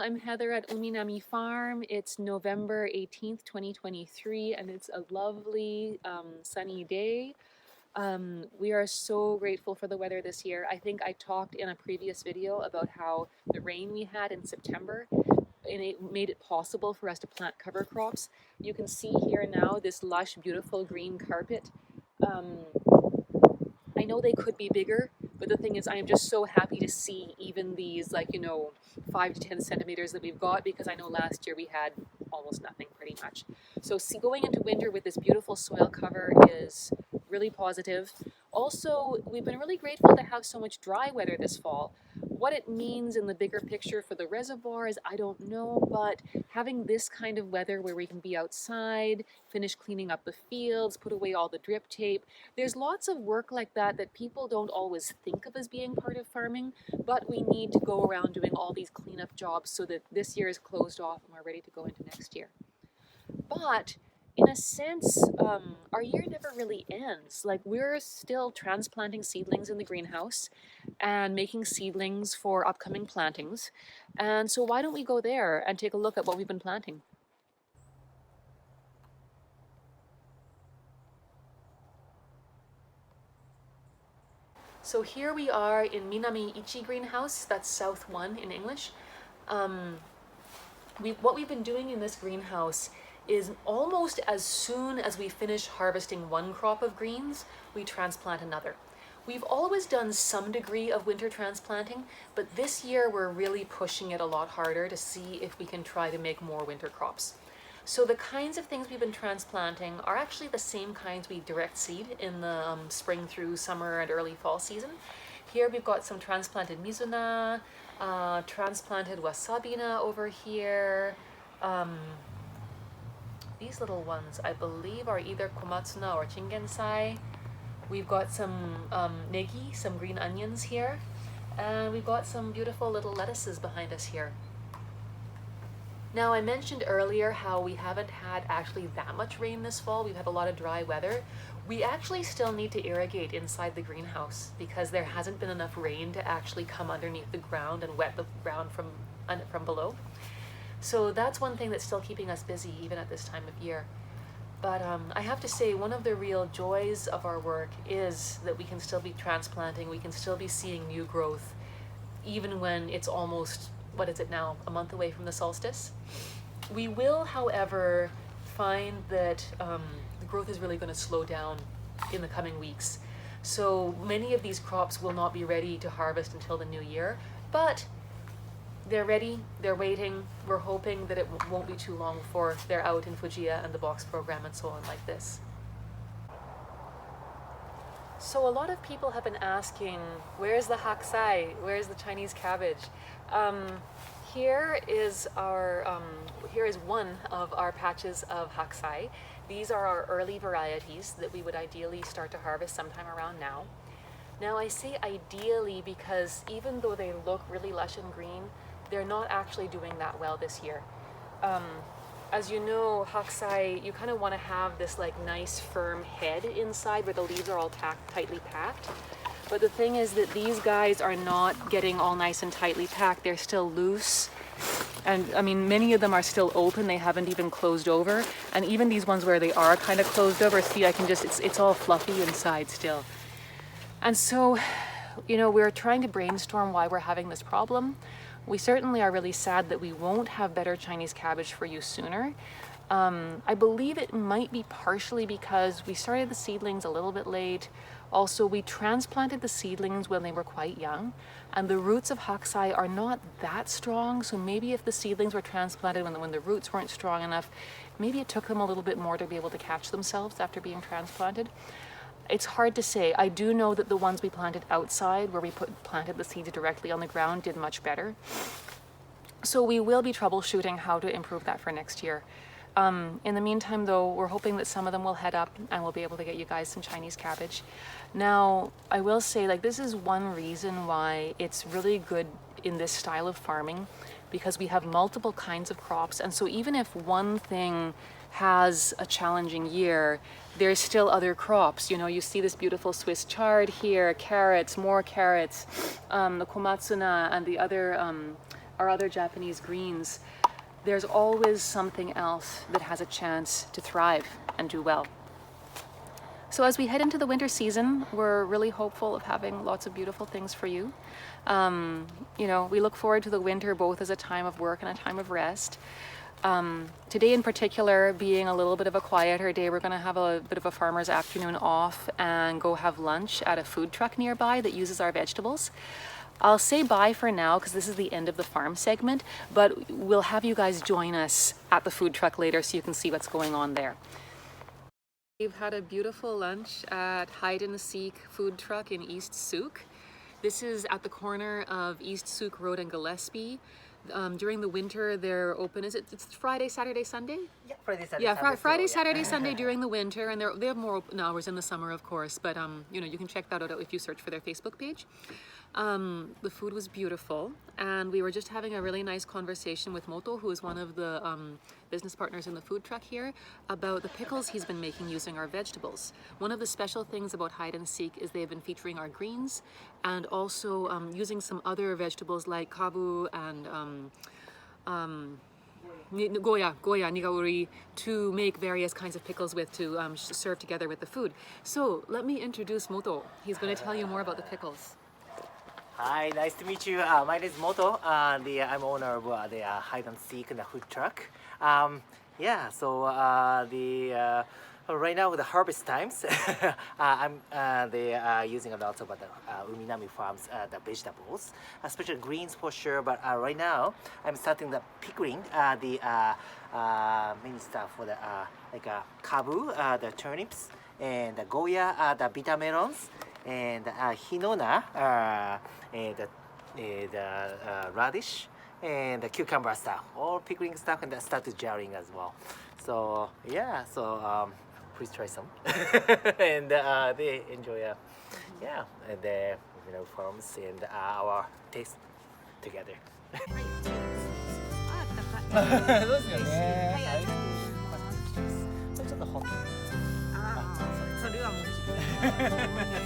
I'm Heather at Umi Nami Farm. It's November 18th, 2023, and it's a lovely sunny day. We are so grateful for the weather this year. I think I talked in a previous video about how the rain we had in September and it made it possible for us to plant cover crops. You can see here now this lush, beautiful green carpet. Um, I know they could be bigger, but the thing is, I am just so happy to see even these, like, 5 to 10 centimeters that we've got, because I know last year we had almost nothing pretty much. So going into winter with this beautiful soil cover is really positive. Also, we've been really grateful to have so much dry weather this fall. What it means in the bigger picture for the reservoirs, I don't know, but having this kind of weather where we can be outside, finish cleaning up the fields, put away all the drip tape, there's lots of work like that that people don't always think of as being part of farming, but we need to go around doing all these cleanup jobs so that this year is closed off and we're ready to go into next year. But in a sense, our year never really ends. Like, we're still transplanting seedlings in the greenhouse and making seedlings for upcoming plantings. And so why don't we go there and take a look at what we've been planting? So here we are in Minami Ichi greenhouse, that's South 1 in English. What we've been doing in this greenhouse is almost as soon as we finish harvesting one crop of greens, we transplant another. We've always done some degree of winter transplanting, but this year we're really pushing it a lot harder to see if we can try to make more winter crops. So the kinds of things we've been transplanting are actually the same kinds we direct seed in the spring through summer and early fall season. Here we've got some transplanted mizuna, transplanted wasabina over here. These little ones, I believe, are either komatsuna or chingensai. We've got some negi, some green onions here. And we've got some beautiful little lettuces behind us here. Now, I mentioned earlier how we haven't had actually that much rain this fall. We've had a lot of dry weather. We actually still need to irrigate inside the greenhouse because there hasn't been enough rain to actually come underneath the ground and wet the ground from below. So that's one thing that's still keeping us busy even at this time of year. But I have to say, one of the real joys of our work is that we can still be transplanting, we can still be seeing new growth, even when it's almost, what is it now, a month away from the solstice. We will, however, find that the growth is really going to slow down in the coming weeks. So many of these crops will not be ready to harvest until the new year, but they're ready, they're waiting. We're hoping that it won't be too long before they're out in Fujiya and the box program and so on like this. So a lot of people have been asking, where's the haksai? Where's the Chinese cabbage? Here is one of our patches of haksai. These are our early varieties that we would ideally start to harvest sometime around now. Now, I say ideally because even though they look really lush and green, they're not actually doing that well this year. As you know, haksai, you kind of want to have this like nice firm head inside where the leaves are all tightly packed. But the thing is that these guys are not getting all nice and tightly packed. They're still loose. And I mean, many of them are still open. They haven't even closed over. And even these ones where they are kind of closed over, see, it's all fluffy inside still. And so, we're trying to brainstorm why we're having this problem. We certainly are really sad that we won't have better Chinese cabbage for you sooner. I believe it might be partially because we started the seedlings a little bit late. Also, we transplanted the seedlings when they were quite young, and the roots of haksai are not that strong. So maybe if the seedlings were transplanted when the roots weren't strong enough, maybe it took them a little bit more to be able to catch themselves after being transplanted. It's hard to say. I do know that the ones we planted outside, where we planted the seeds directly on the ground, did much better. So we will be troubleshooting how to improve that for next year. In the meantime, though, we're hoping that some of them will head up and we'll be able to get you guys some Chinese cabbage. Now, I will say, this is one reason why it's really good in this style of farming, because we have multiple kinds of crops. And so even if one thing has a challenging year, there's still other crops. You see this beautiful Swiss chard here, carrots, more carrots, the komatsuna and the other our other Japanese greens, there's always something else that has a chance to thrive and do well. So as we head into the winter season, we're really hopeful of having lots of beautiful things for you. You know, we look forward to the winter both as a time of work and a time of rest. Today in particular, being a little bit of a quieter day, we're going to have a bit of a farmer's afternoon off and go have lunch at a food truck nearby that uses our vegetables. I'll say bye for now because this is the end of the farm segment, but we'll have you guys join us at the food truck later so you can see what's going on there. We've had a beautiful lunch at Hide and Seek food truck in East Sooke. This is at the corner of East Sooke Road and Gillespie. During the winter, they're open. It's Friday, Saturday, Sunday? Yeah, Friday, Saturday. Yeah, Sunday, Friday, so, Saturday, Sunday during the winter, and they have more open hours in the summer, of course. But you know, you can check that out if you search for their Facebook page. The food was beautiful, and we were just having a really nice conversation with Moto, who is one of the business partners in the food truck here, about the pickles he's been making using our vegetables. One of the special things about Hide and Seek is they've been featuring our greens and also using some other vegetables like kabu and goya, nigauri, to make various kinds of pickles with to serve together with the food. So let me introduce Moto. He's going to tell you more about the pickles. Hi, nice to meet you. My name is Moto. I'm owner of the Hide and Seek and the food truck. Yeah, so right now with the harvest times, I'm using a lot of the Umi Nami farms the vegetables, especially greens for sure. But right now I'm starting the pickling, the many stuff for the like kabu, the turnips, and the goya, the bitter melons, and hinoa, and the radish, and the cucumber stuff, all pickling stuff, and that started jarring as well. So yeah, so please try some, and they enjoy yeah, and the farms and our taste together. そうですよね。はい、ちょっとホット。ああ、それはもちろん。